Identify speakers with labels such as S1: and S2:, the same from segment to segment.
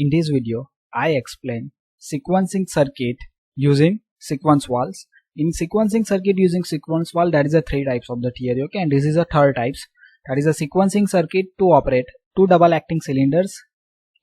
S1: In this video, I explain sequencing circuit using sequence valves. In sequencing circuit using sequence valve, there is a three types of the theory, okay, and this is a third types. That is a sequencing circuit to operate two double acting cylinders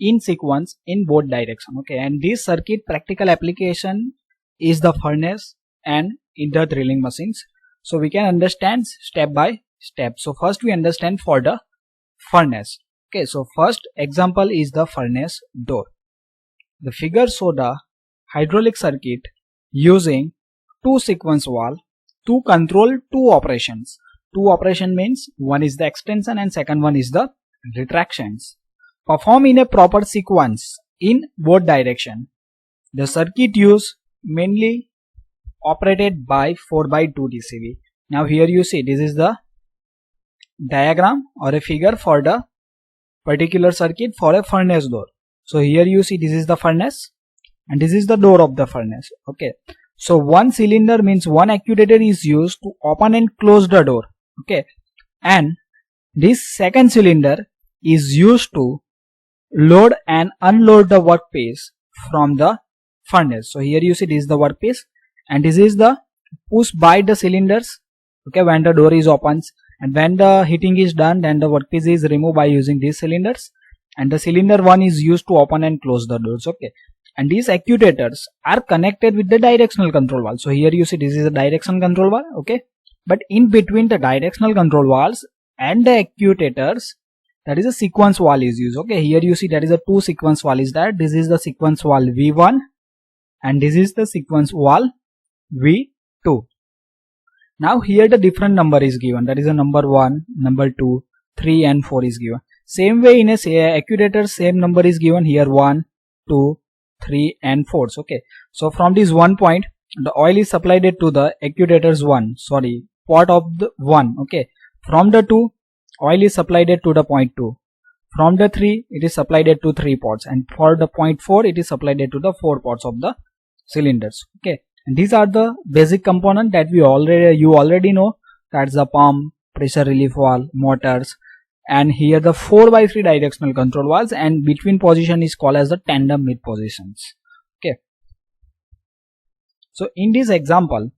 S1: in sequence in both direction, okay, and this circuit practical application is the furnace and in the drilling machines. So we can understand step by step. So first we understand for the furnace. Okay, so first example is the furnace door. The figure show the hydraulic circuit using two sequence valve to control two operations. Two operation means one is the extension and second one is the retractions. Perform in a proper sequence in both direction. The circuit use mainly operated by 4x2 DCV. Now here you see this is the diagram or a figure for the particular circuit for a furnace door. So here you see this is the furnace and this is the door of the furnace. Okay, so one cylinder means one actuator is used to open and close the door. Okay, and this second cylinder is used to load and unload the workpiece from the furnace. So here you see this is the workpiece and this is the push by the cylinders, okay, when the door is opens, and when the heating is done then the workpiece is removed by using these cylinders, and the cylinder one is used to open and close the doors. Okay, and these actuators are connected with the directional control valve. So here you see this is a direction control valve, okay, but in between the directional control valves and the actuators that is a sequence valve is used. Okay, here you see that is a two sequence valve is that this is the sequence valve V1 and this is the sequence valve V2. Now here the different number is given, that is a number 1, number 2, 3 and 4 is given. Same way in a actuator same number is given here 1, 2, 3 and 4. Okay, so from this one point the oil is supplied to the actuators port of the 1. Okay, from the 2 oil is supplied to the point 2. From the 3 it is supplied to 3 ports, and for the point 4 it is supplied to the 4 ports of the cylinders. Okay, and these are the basic component that you already know. That's the pump, pressure relief valve, motors, and here the 4x3 directional control valves, and between position is called as the tandem mid positions. Okay, so in this example,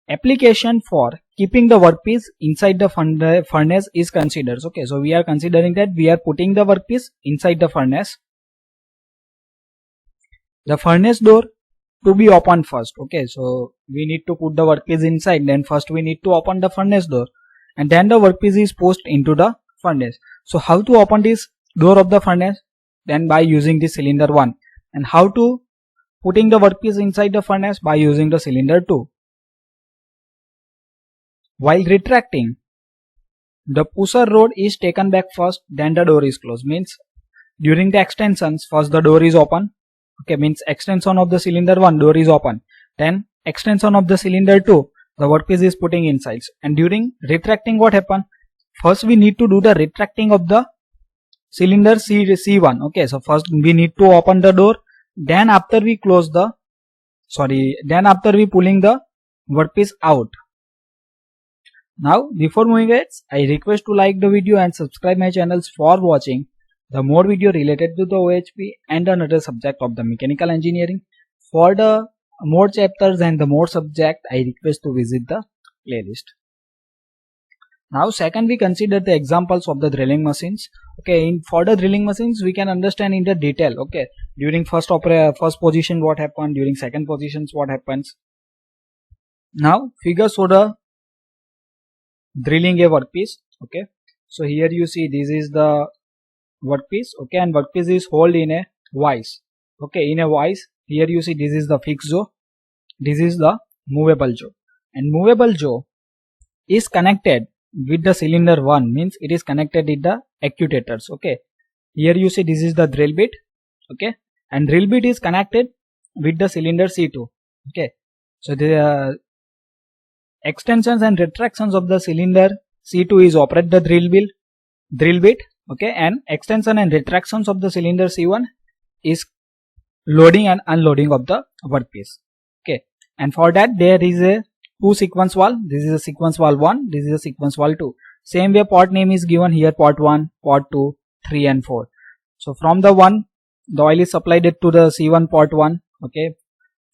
S1: application for keeping the workpiece inside the furnace is considered. Okay, so we are considering that we are putting the workpiece inside the furnace. The furnace door to be opened first. Okay, so we need to put the workpiece inside, then first we need to open the furnace door and then the workpiece is pushed into the furnace. So how to open this door of the furnace? Then by using the cylinder 1. And how to putting the workpiece inside the furnace? By using the cylinder 2. While retracting, the pusher rod is taken back first, then the door is closed. Means during the extensions, first the door is open. Okay, means extension of the cylinder 1, door is open. Then extension of the cylinder 2, the workpiece is putting inside. And during retracting, what happen? First we need to do the retracting of the cylinder C1. Okay, so first we need to open the door. Then after we pulling the workpiece out. Now before moving ahead, I request to like the video and subscribe my channels for watching the more video related to the OHP and another subject of the mechanical engineering. For the more chapters and the more subject, I request to visit the playlist. Now second we consider the examples of the drilling machines. Okay, for the drilling machines we can understand in the detail. Okay, during first position what happened, during second positions what happens. Now figure show the drilling a workpiece. Okay, so here you see this is the workpiece. Okay, and workpiece is held in a vise. Okay, in a vise, here you see this is the fixed jaw, this is the movable jaw, and movable jaw is connected with the cylinder 1, means it is connected with the actuators. Okay, here you see this is the drill bit. Okay, and drill bit is connected with the cylinder C2. Okay, so the extensions and retractions of the cylinder C2 is operate the drill bit. Okay, and extension and retractions of the cylinder C1 is loading and unloading of the workpiece. Okay, and for that there is a two sequence valve. This is a sequence valve 1, this is a sequence valve 2. Same way port name is given here, port 1, port 2, 3 and 4. So from the 1 the oil is supplied it to the C1 port 1. Okay.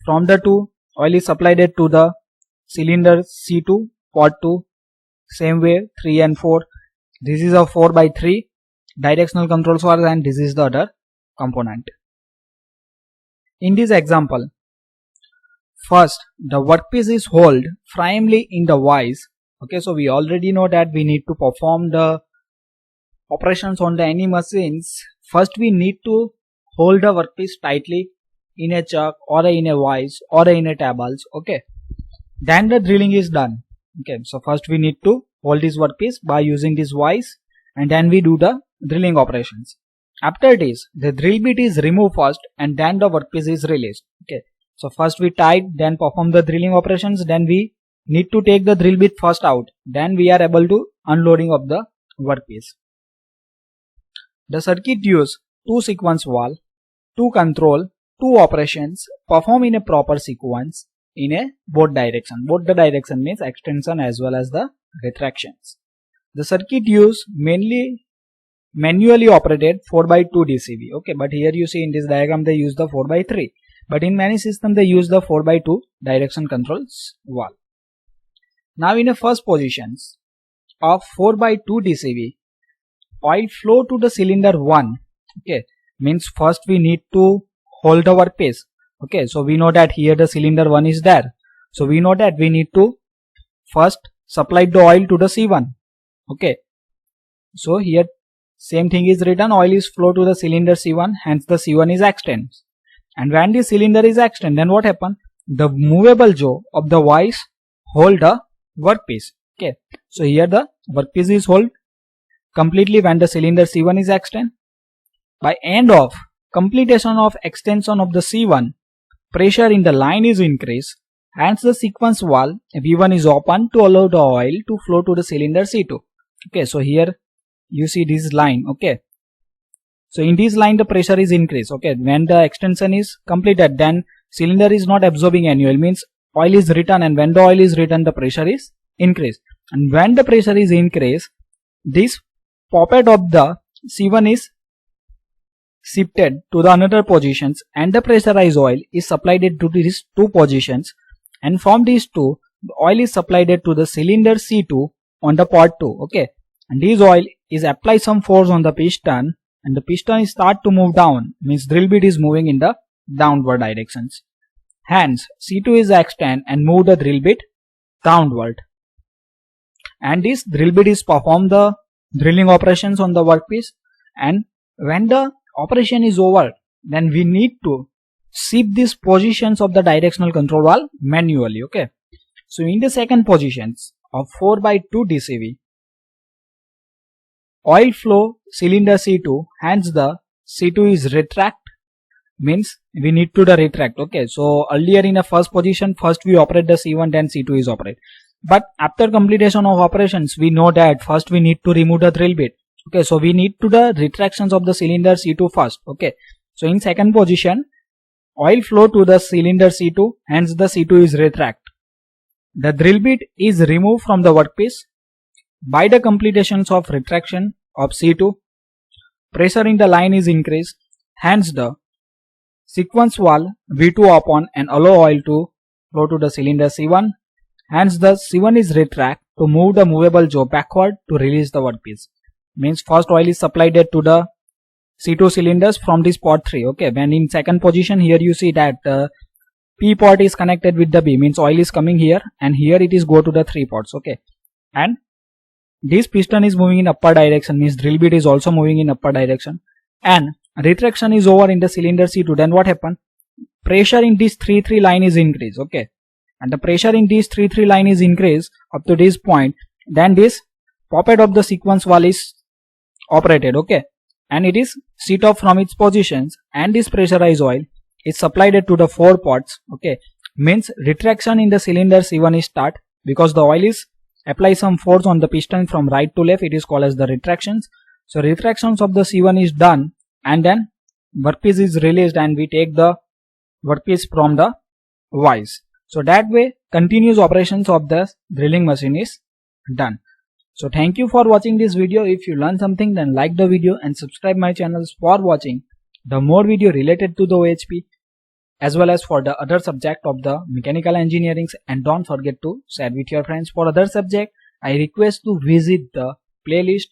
S1: From the 2, oil is supplied it to the cylinder C2 port 2. Same way 3 and 4. This is a 4/3 directional control valve and this is the other component. In this example, first the workpiece is held firmly in the vise. Okay, so we already know that we need to perform the operations on the any machines. First we need to hold the workpiece tightly in a chuck or in a vise or in a tables. Okay, then the drilling is done. Okay, so first we need to hold this workpiece by using this vise and then we do the drilling operations. After this, the drill bit is removed first and then the workpiece is released. Okay, so first we tight, then perform the drilling operations, then we need to take the drill bit first out, then we are able to unloading of the workpiece. The circuit use 2 sequence valve, 2 control, 2 operations, perform in a proper sequence in a both direction. Both the direction means extension as well as the retractions. The circuit use mainly manually operated 4/2 DCV. Okay, but here you see in this diagram they use the 4/3. But in many systems they use the 4/2 direction controls valve. Now in the first positions of 4/2 DCV, oil flow to the cylinder 1. Okay, means first we need to hold the workpiece. Okay, so we know that here the cylinder 1 is there. So we know that we need to first supply the oil to the C1. Okay, so here same thing is written, oil is flow to the cylinder C1, hence the C1 is extended. And when the cylinder is extended, then what happen? The movable jaw of the vise hold the workpiece. Okay, so here the workpiece is hold completely when the cylinder C1 is extended. By end of completion of extension of the C1, pressure in the line is increased, hence the sequence valve V1 is open to allow the oil to flow to the cylinder C2. Okay, so here you see this line. Okay, so in this line the pressure is increased. Okay, when the extension is completed, then cylinder is not absorbing any oil, means oil is returned, and when the oil is returned the pressure is increased, and when the pressure is increased, this poppet of the C1 is shifted to the another positions and the pressurized oil is supplied to these 2 positions, and from these 2 the oil is supplied to the cylinder C2 on the port 2. Okay, and this oil is apply some force on the piston and the piston start to move down, means drill bit is moving in the downward directions. Hence C2 is extend and move the drill bit downward, and this drill bit is perform the drilling operations on the workpiece, and when the operation is over, then we need to shift these positions of the directional control valve manually. Okay, so in the second positions of 4/2 DCV, oil flow cylinder C2, hence the C2 is retract, means we need to the retract. Okay, so earlier in the first position, first we operate the C1, then C2 is operate, but after completion of operations we know that first we need to remove the drill bit. Okay, so we need to the retractions of the cylinder C2 first. Okay, so in second position, oil flow to the cylinder C2, hence the C2 is retract. The drill bit is removed from the workpiece. By the completions of retraction of C2, pressure in the line is increased, hence the sequence valve V2 open and allow oil to flow to the cylinder C1, hence the C1 is retract to move the movable jaw backward to release the workpiece. Means first oil is supplied to the C2 cylinders from this port 3. Okay, when in second position, here you see that P port is connected with the B, means oil is coming here and here it is go to the 3 ports. Okay, and this piston is moving in upper direction, means drill bit is also moving in upper direction, and retraction is over in the cylinder C2. Then what happened? Pressure in this 3-3 line is increased. Okay, and the pressure in this 3-3 line is increased up to this point, then this poppet of the sequence valve is operated. Okay, and it is set off from its positions, and this pressurized oil is supplied to the 4 ports. Okay, means retraction in the cylinder C1 is start because the oil is apply some force on the piston from right to left. It is called as the retractions. So retractions of the C1 is done, and then workpiece is released and we take the workpiece from the vise. So that way continuous operations of the drilling machine is done. So thank you for watching this video. If you learned something, then like the video and subscribe my channels for watching the more video related to the OHP as well as for the other subject of the mechanical engineering, and don't forget to share with your friends. For other subject, I request to visit the playlist